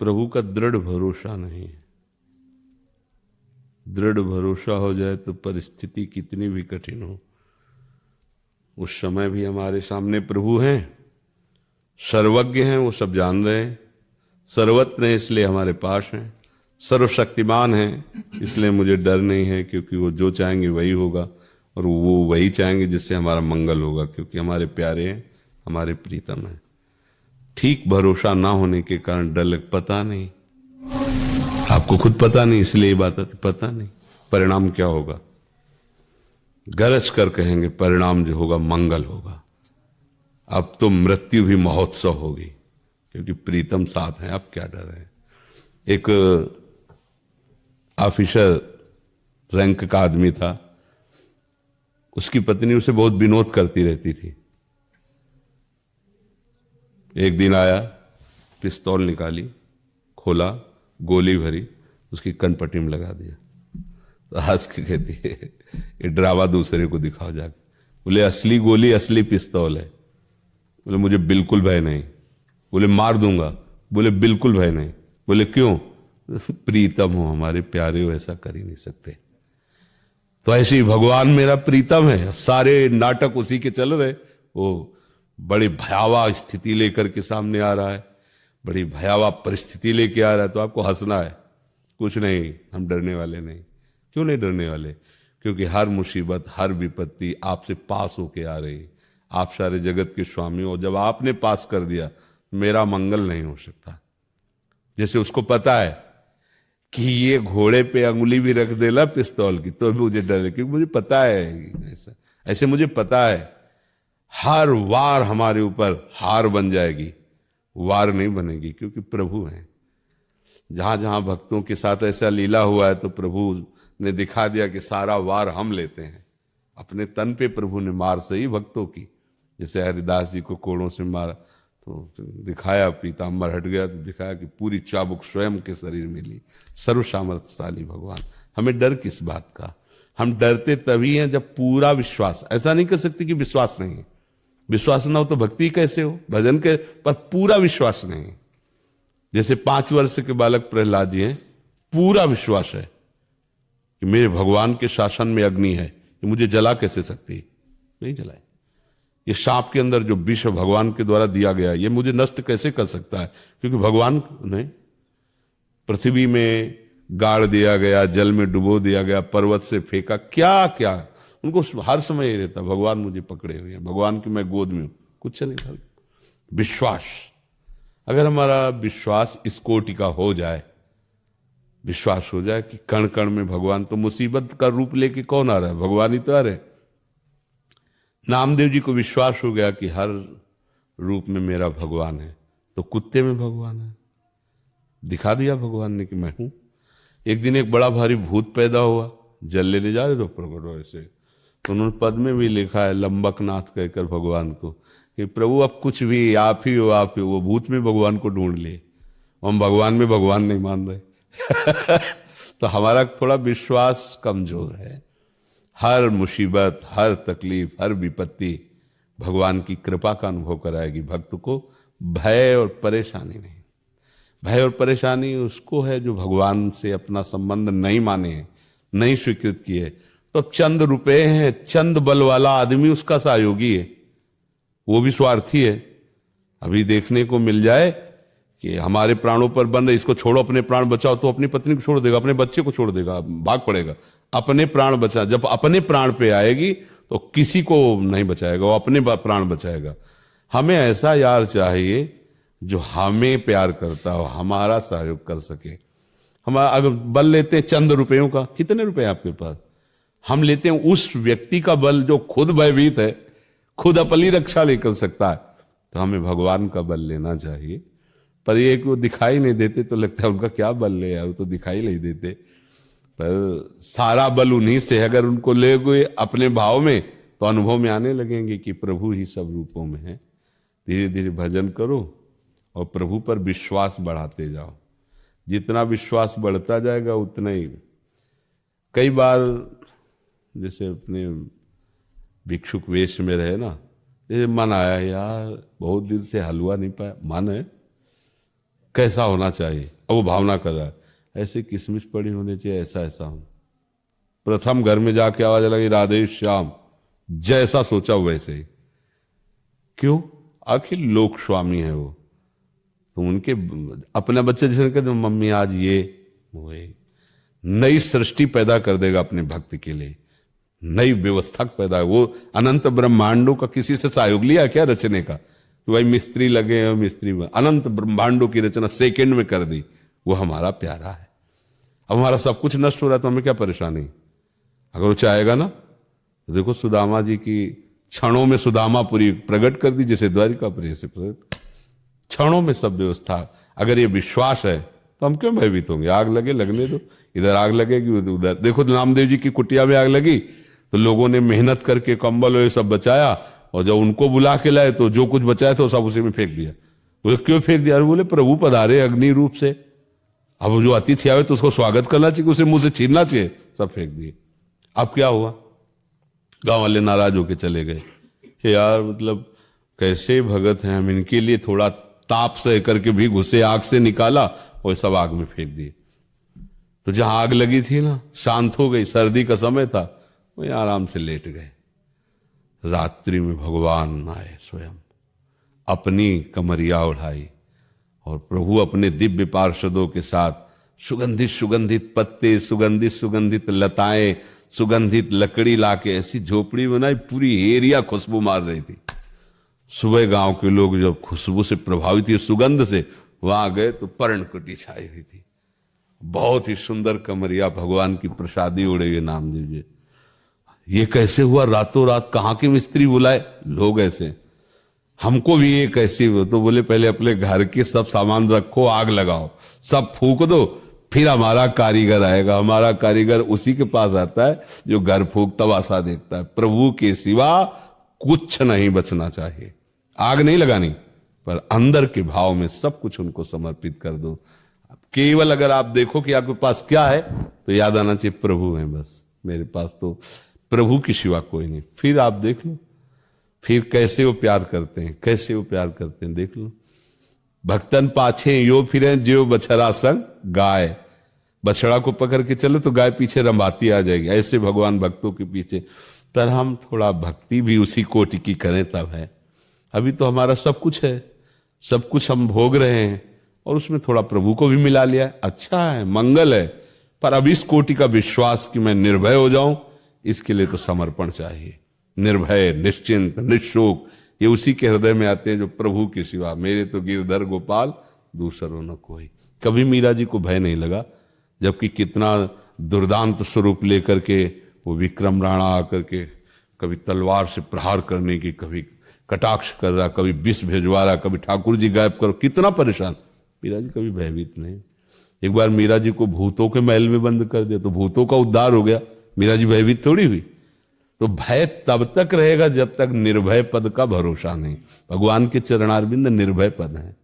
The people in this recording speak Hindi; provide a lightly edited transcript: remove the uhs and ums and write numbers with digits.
प्रभु का दृढ़ भरोसा नहीं है। दृढ़ भरोसा हो जाए तो परिस्थिति कितनी भी कठिन हो, उस समय भी हमारे सामने प्रभु हैं, सर्वज्ञ हैं, वो सब जान रहे हैं, सर्वत्र हैं इसलिए हमारे पास हैं, सर्वशक्तिमान हैं इसलिए मुझे डर नहीं है, क्योंकि वो जो चाहेंगे वही होगा और वो वही चाहेंगे जिससे हमारा मंगल होगा, क्योंकि हमारे प्यारे हैं, हमारे प्रीतम हैं। ठीक भरोसा ना होने के कारण डर लग, पता नहीं, आपको खुद पता नहीं इसलिए ये बात आती, पता नहीं परिणाम क्या होगा। गरज कर कहेंगे परिणाम जो होगा मंगल होगा। अब तो मृत्यु भी महोत्सव होगी, क्योंकि प्रीतम साथ हैं, अब क्या डर है। एक ऑफिसर रैंक का आदमी था, उसकी पत्नी उसे बहुत विनोद करती रहती थी। एक दिन आया, पिस्तौल निकाली, खोला, गोली भरी, उसकी कनपट्टी में लगा दिया। तो हंस के कहती है ये ड्रामा दूसरे को दिखाओ जाके। बोले असली गोली असली पिस्तौल है। बोले मुझे बिल्कुल भय नहीं। बोले मार दूंगा। बोले बिल्कुल भय नहीं। बोले क्यों? प्रीतम हो, हमारे प्यारे हो, ऐसा कर ही नहीं सकते। तो ऐसे ही भगवान मेरा प्रीतम है, सारे नाटक उसी के चल रहे। वो बड़ी भयावह स्थिति लेकर के सामने आ रहा है, बड़ी भयावह परिस्थिति लेके आ रहा है, तो आपको हंसना है। कुछ नहीं, हम डरने वाले नहीं। क्यों नहीं डरने वाले? क्योंकि हर मुसीबत, हर विपत्ति आपसे पास होके आ रही। आप सारे जगत के स्वामी हो, जब आपने पास कर दिया मेरा मंगल नहीं हो सकता। जैसे उसको पता है कि ये घोड़े पे अंगुली भी रख देला पिस्तौल की तो भी मुझे डर है, क्योंकि मुझे पता है ऐसे मुझे पता है हर वार हमारे ऊपर हार बन जाएगी, वार नहीं बनेगी, क्योंकि प्रभु हैं। जहां जहां भक्तों के साथ ऐसा लीला हुआ है तो प्रभु ने दिखा दिया कि सारा वार हम लेते हैं। अपने तन पे प्रभु ने मार सही भक्तों की, जैसे हरिदास जी को कोड़ों से मारा तो दिखाया, पीताम्बर हट गया तो दिखाया कि पूरी चाबुक स्वयं के शरीर में ली। सर्व सामर्थ्यशाली भगवान। हमें डर किस बात का? हम डरते तभी हैं जब पूरा विश्वास, ऐसा नहीं कर सकते कि विश्वास नहीं है। विश्वास ना हो तो भक्ति कैसे हो, भजन के, पर पूरा विश्वास नहीं है। जैसे 5 वर्ष के बालक प्रहलाद जी हैं, पूरा विश्वास है कि मेरे भगवान के शासन में अग्नि है, कि मुझे जला कैसे सकती, नहीं जलाए। ये सांप के अंदर जो विष भगवान के द्वारा दिया गया, ये मुझे नष्ट कैसे कर सकता है, क्योंकि भगवान ने पृथ्वी में गाड़ दिया गया, जल में डुबो दिया गया, पर्वत से फेंका, क्या क्या उनको हर समय ये रहता भगवान मुझे पकड़े हुए हैं, भगवान की मैं गोद में हूं। कुछ नहीं था, विश्वास। अगर हमारा विश्वास इस कोटि का हो जाए, विश्वास हो जाए कि कण कण में भगवान, तो मुसीबत का रूप लेके कौन आ रहा है? भगवान ही तो आ रहे। नामदेव जी को विश्वास हो गया कि हर रूप में मेरा भगवान है, तो कुत्ते में भगवान है, दिखा दिया भगवान ने कि मैं हूं। एक दिन एक बड़ा भारी भूत पैदा हुआ, जल लेने जा रहे तो प्रकट हो ऐसे, तो उन्होंने पद में भी लिखा है लंबकनाथ कहकर भगवान को कि प्रभु अब कुछ भी आप ही हो, आप ही हो। वो भूत में भगवान को ढूंढ लिए, हम भगवान में भगवान नहीं मान रहे। तो हमारा थोड़ा विश्वास कमजोर है। हर मुसीबत, हर तकलीफ, हर विपत्ति भगवान की कृपा का अनुभव कराएगी भक्त को। भय और परेशानी नहीं। भय और परेशानी उसको है जो भगवान से अपना संबंध नहीं माने, नहीं स्वीकृत किए। तो चंद रुपए हैं, चंद बल वाला आदमी उसका सहयोगी है, वो भी स्वार्थी है। अभी देखने को मिल जाए कि हमारे प्राणों पर बन रहे, इसको छोड़ो, अपने प्राण बचाओ, तो अपनी पत्नी को छोड़ देगा, अपने बच्चे को छोड़ देगा, भाग पड़ेगा। अपने प्राण बचा, जब अपने प्राण पे आएगी तो किसी को नहीं बचाएगा, वो अपने प्राण बचाएगा। हमें ऐसा यार चाहिए जो हमें प्यार करता हो, हमारा सहयोग कर सके। हम अगर बल लेते हैं चंद रुपयों का, कितने रुपए आपके पास? हम लेते हैं उस व्यक्ति का बल जो खुद भयभीत है, खुद अपनी रक्षा नहीं कर सकता है। तो हमें भगवान का बल लेना चाहिए। पर ये कि वो दिखाई नहीं देते तो लगता है उनका क्या बल ले यार, वो तो दिखाई नहीं देते। पर सारा बल उन्हीं से है। अगर उनको ले गए अपने भाव में तो अनुभव में आने लगेंगे कि प्रभु ही सब रूपों में है। धीरे धीरे भजन करो और प्रभु पर विश्वास बढ़ाते जाओ। जितना विश्वास बढ़ता जाएगा उतना ही। कई बार जैसे अपने भिक्षुक वेश में रहे ना, जैसे मन आया यार बहुत दिन से हलवा नहीं पाया, मन है कैसा होना चाहिए, अब वो भावना कर रहा है ऐसे किशमिश पड़ी होनी चाहिए, ऐसा ऐसा हो। प्रथम घर में जाके आवाज लगी राधे श्याम, जैसा सोचा वैसे ही। क्यों? आखिर लोक स्वामी है वो, तो उनके अपने बच्चे जैसे कहते मम्मी आज ये वो, नई सृष्टि पैदा कर देगा अपने भक्त के लिए, नई व्यवस्था पैदा। वो अनंत ब्रह्मांडों का किसी से सहयोग लिया क्या रचने का? तो भाई मिस्त्री लगे हैं, मिस्त्री अनंत ब्रह्मांडों की रचना सेकंड में कर दी। वो हमारा प्यारा है। अब हमारा सब कुछ नष्ट हो रहा है तो हमें क्या परेशानी? अगर वो चाहेगा ना, तो देखो सुदामा जी की क्षणों में सुदामापुरी प्रकट कर दी, जैसे द्वारिकापुरी से प्रकट, क्षणों में सब व्यवस्था। अगर ये विश्वास है तो हम क्यों भयभीत होंगे? आग लगे लगने दो, इधर आग लगेगी उधर। देखो नामदेव जी की कुटिया में आग लगी तो लोगों ने मेहनत करके कंबल ये सब बचाया, और जब उनको बुला के लाए तो जो कुछ बचाया था सब उसी में फेंक दिया। बोले क्यों फेंक दिया? बोले प्रभु पधारे अग्नि रूप से, अब जो अतिथि आवे तो उसको स्वागत करना चाहिए, उसे मुंह से छीनना चाहिए, सब फेंक दिए। अब क्या हुआ? गांव वाले नाराज होके चले गए कि यार मतलब कैसे भगत हैं हम, इनके लिए थोड़ा ताप सह करके भी घुसे, आग से निकाला और सब आग में फेंक दिए। तो जहां आग लगी थी ना, शांत हो गई, सर्दी का समय था, वहीं आराम से लेट गए। रात्रि में भगवान आए स्वयं, अपनी कमरिया उठाई और प्रभु अपने दिव्य पार्षदों के साथ सुगंधित सुगंधित पत्ते, सुगंधित सुगंधित लताएं, सुगंधित लकड़ी लाके ऐसी झोपड़ी बनाई, पूरी एरिया खुशबू मार रही थी। सुबह गांव के लोग जब खुशबू से प्रभावित हुए, सुगंध से, वहां गए तो पर्णकुटी छाई हुई थी। बहुत ही सुंदर कमरिया, भगवान की प्रसादी उड़े हुए नामदेव जी। ये कैसे हुआ? रातों रात कहां के मिस्त्री बुलाए? लोग ऐसे, हमको भी एक ऐसी हो। तो बोले पहले अपने घर के सब सामान रखो, आग लगाओ, सब फूक दो, फिर हमारा कारीगर आएगा। हमारा कारीगर उसी के पास आता है जो घर फूक तमाशा देखता है। प्रभु के सिवा कुछ नहीं बचना चाहिए। आग नहीं लगानी, पर अंदर के भाव में सब कुछ उनको समर्पित कर दो। केवल अगर आप देखो कि आपके पास क्या है, तो याद आना चाहिए प्रभु है बस, मेरे पास तो प्रभु की सिवा कोई नहीं। फिर आप देख लो फिर कैसे वो प्यार करते हैं, कैसे वो प्यार करते हैं, देख लो। भक्तन पाछे यो फिरे जो बछड़ा संग गाय, बछड़ा को पकड़ के चलो तो गाय पीछे रंभाती आ जाएगी। ऐसे भगवान भक्तों के पीछे। पर हम थोड़ा भक्ति भी उसी कोटि की करें तब है। अभी तो हमारा सब कुछ है, सब कुछ हम भोग रहे हैं, और उसमें थोड़ा प्रभु को भी मिला लिया, अच्छा है, मंगल है। पर अब इस कोटि का विश्वास कि मैं निर्भय हो जाऊं, इसके लिए तो समर्पण चाहिए। निर्भय, निश्चिंत, निशोक, ये उसी के हृदय में आते हैं जो प्रभु के सिवा मेरे तो गिरधर गोपाल दूसरों न कोई। कभी मीरा जी को भय नहीं लगा, जबकि कितना दुर्दांत स्वरूप लेकर के वो विक्रम राणा आकर के कभी तलवार से प्रहार करने की, कभी कटाक्ष कर रहा, कभी विष भेजवा रहा, कभी ठाकुर जी गायब करो, कितना परेशान। मीरा जी कभी भयभीत नहीं। एक बार मीरा जी को भूतों के महल में बंद कर दिया तो भूतों का उद्धार हो गया, मीरा जी भयभीत थोड़ी हुई। तो भय तब तक रहेगा जब तक निर्भय पद का भरोसा नहीं। भगवान के चरणारविंद निर्भय पद है।